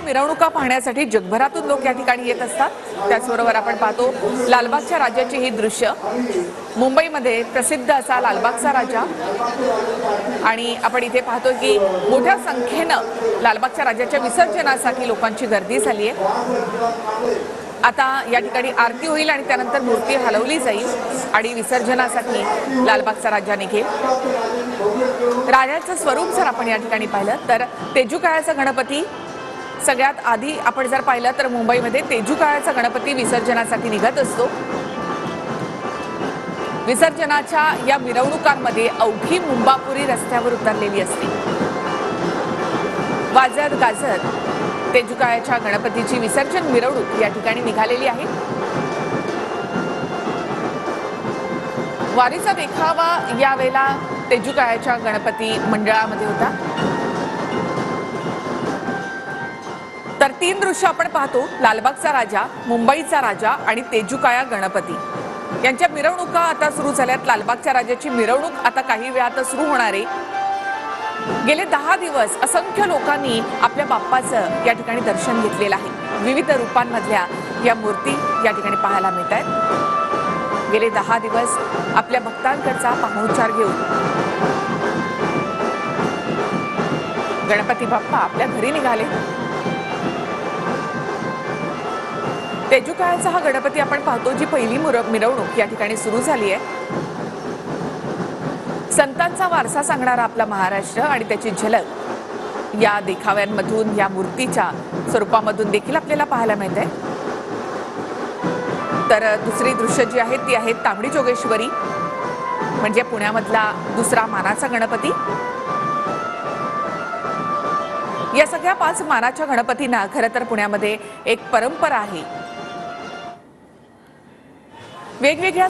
मिरवणुका पाहण्यासाठी जगभरातून लोक या ठिकाणी येत असतात। त्याचबरोबर आपण पाहतो लालबागच्या राजाची ही दृश्य, मुंबईमध्ये प्रसिद्ध असा लालबागचा राजा, आणि आपण इथे पाहतो की मोठ्या संख्येनं लालबागच्या राजाच्या विसर्जनासाठी लोकांची गर्दी झाली आहे। आता या ठिकाणी आरती होईल आणि त्यानंतर मूर्ती हलवली जाईल आणि विसर्जनासाठी लालबागचा राजा निघेल। राजाचं स्वरूप जर आपण या ठिकाणी पाहिलं तर तेजू काळाचा गणपती सगळ्यात आधी आपण जर पाहिलं तर मुंबईमध्ये तेजू काळाचा गणपती विसर्जनासाठी निघत असतो। विसर्जनाच्या या मिरवणुकांमध्ये अवघी मुंबापुरी रस्त्यावर उतरलेली असते। वाजत गाजत तेजू काळाच्या गणपतीची विसर्जन मिरवणूक या ठिकाणी निघालेली आहे। वारीचा देखावा यावेळेला तेजू काळाच्या गणपती मंडळामध्ये होता। तर तीन दृश्य आपण पाहतो, लालबागचा राजा, मुंबईचा राजा आणि तेजू काळा गणपती यांच्या मिरवणुका आता सुरू झाल्यात। लालबागच्या राजाची मिरवणूक आता काही वेळात सुरू होणार आहे। गेले 10 दिवस असंख्य लोकांनी आपल्या बाप्पाचं या ठिकाणी दर्शन घेतलेलं आहे। विविध रूपांमधल्या या मूर्ती या ठिकाणी पाहायला मिळत आहेत। गेले 10 दिवस आपल्या भक्तांकडचा पाहुणचार घेऊन गणपती बाप्पा आपल्या घरी निघाले। तेजू काळाचा हा गणपती आपण पाहतो, जी पहिली मिरवणूक या ठिकाणी सुरू झाली आहे। संतांचा वारसा सांगणारा आपला महाराष्ट्र आणि त्याची झलक या देखाव्यांमधून, या मूर्तीच्या स्वरूपामधून देखील आपल्याला पाहायला मिळते। तर दुसरी दृश्य जी आहेत ती आहेत तांबडी जोगेश्वरी, म्हणजे पुण्यामधला दुसरा मानाचा गणपती। या सगळ्या 5 मानाच्या गणपतींना खरं तर पुण्यामध्ये एक परंपरा आहे। वेगवेगळ्या